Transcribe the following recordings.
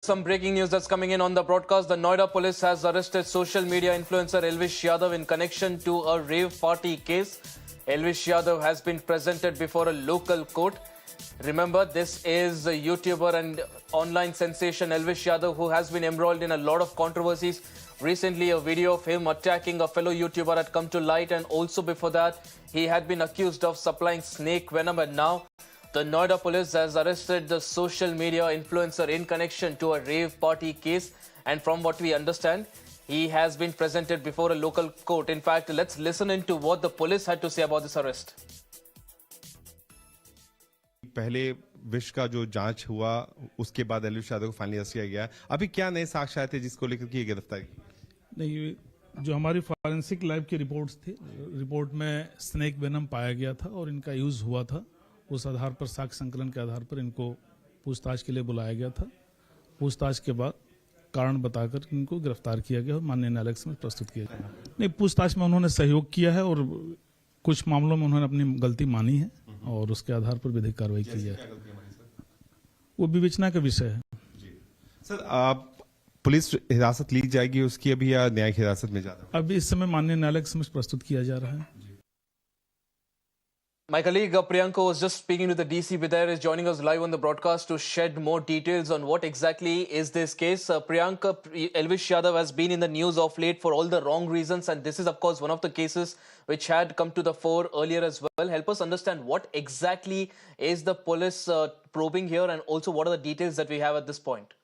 Some breaking news that's coming in on the broadcast. The Noida police has arrested social media influencer Elvish Yadav in connection to a rave party case. Elvish Yadav has been presented before a local court. Remember, this is a YouTuber and online sensation Elvish Yadav who has been embroiled in a lot of controversies. Recently, a video of him attacking a fellow YouTuber had come to light, and also before that, he had been accused of supplying snake venom, and now the Noida police has arrested the social media influencer in connection to a rave party case, and from what we understand, he has been presented before a local court. In fact, let's listen into what the police had to say about this arrest. पहले wish का जो जांच हुआ उसके बाद एल्विश यादव को finally arrest किया गया। अभी क्या नए साक्ष्य आए थे जिसको लेकर की गिरफ्तारी? नहीं, जो हमारी फॉरेंसिक लैब की रिपोर्ट्स थी, रिपोर्ट में स्नेक वेनम पाया गया था और इनका यूज हुआ था। उस आधार पर साक्ष्य संकलन के आधार पर इनको पूछताछ के लिए बुलाया गया था। पूछताछ के बाद कारण बताकर इनको गिरफ्तार किया गया और माननीय न्यायालय में प्रस्तुत किया गया। नहीं, पूछताछ में उन्होंने सहयोग किया है और कुछ मामलों में उन्होंने अपनी गलती मानी है और उसके आधार पर विधिक कार्रवाई की है। वो विवेचना का विषय है। सर, आप पुलिस हिरासत ली जाएगी उसकी अभी या न्यायिक हिरासत में जाना? अभी इस समय माननीय न्यायालय के समक्ष प्रस्तुत किया जा रहा है। My colleague Priyanka was just speaking to the DC. Vidair is joining us live on the broadcast to shed more details on what exactly is this case. Priyanka, Elvish Yadav has been in the news of late for all the wrong reasons, and this is of course one of the cases which had come to the fore earlier as well. Help us understand what exactly is the police probing here, and also what are the details that we have at this point.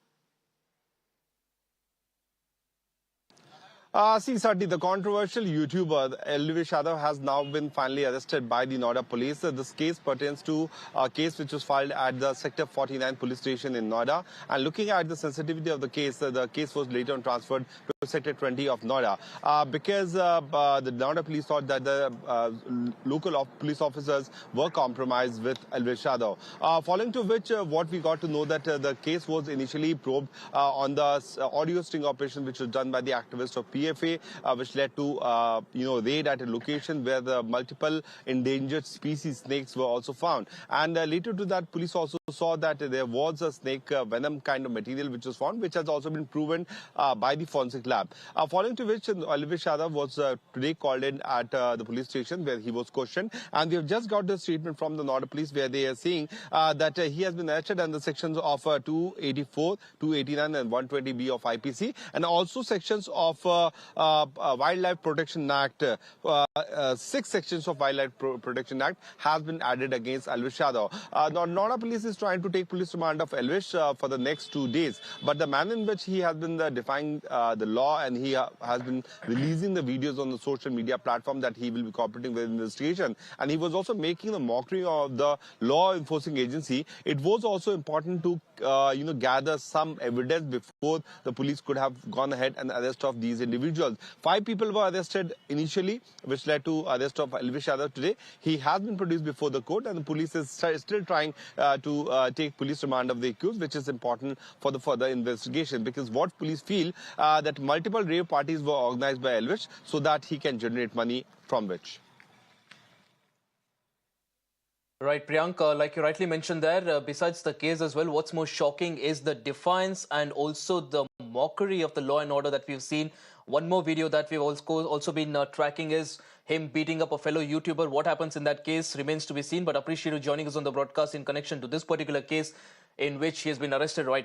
Certainly, the controversial YouTuber Elvish Yadav has now been finally arrested by the Noida police. This case pertains to a case which was filed at the Sector 49 police station in Noida. And looking at the sensitivity of the case was later on transferred to Sector 20 of Noida because the Noida police thought that the local police officers were compromised with Elvish Yadav. Following to which, what we got to know that the case was initially probed on the audio sting operation which was done by the activists of PFA, which led to raid at a location where the multiple endangered species snakes were also found. And later to that, police also saw that there was a snake venom kind of material which was found, which has also been proven by the forensic lab. Following to which, Elvish Yadav was today called in at the police station where he was questioned. And we have just got the statement from the Noida police where they are saying that he has been arrested under sections of 284, 289 and 120B of IPC, and also sections of Wildlife Protection Act. 6 sections of Wildlife Protection Act has been added against Elvish Yadav. Noida police is trying to take police remand of Elvish for the next 2 days, but the manner in which he has been defying the law, and he has been releasing the videos on the social media platform that he will be cooperating with investigation, and he was also making a mockery of the law enforcing agency. It was also important to gather some evidence before the police could have gone ahead and arrest of these individuals. 5 people were arrested initially, which led to arrest of Elvish Yadav today. He has been produced before the court, and the police is still trying to take police remand of the accused, which is important for the further investigation, because what police feel that multiple rave parties were organized by Elvish so that he can generate money from which. Right, Priyanka, like you rightly mentioned there, besides the case as well, what's more shocking is the defiance and also the mockery of the law and order that we've seen. One more video that we've also been tracking is him beating up a fellow YouTuber. What happens in that case remains to be seen, but appreciate you joining us on the broadcast in connection to this particular case in which he has been arrested right now.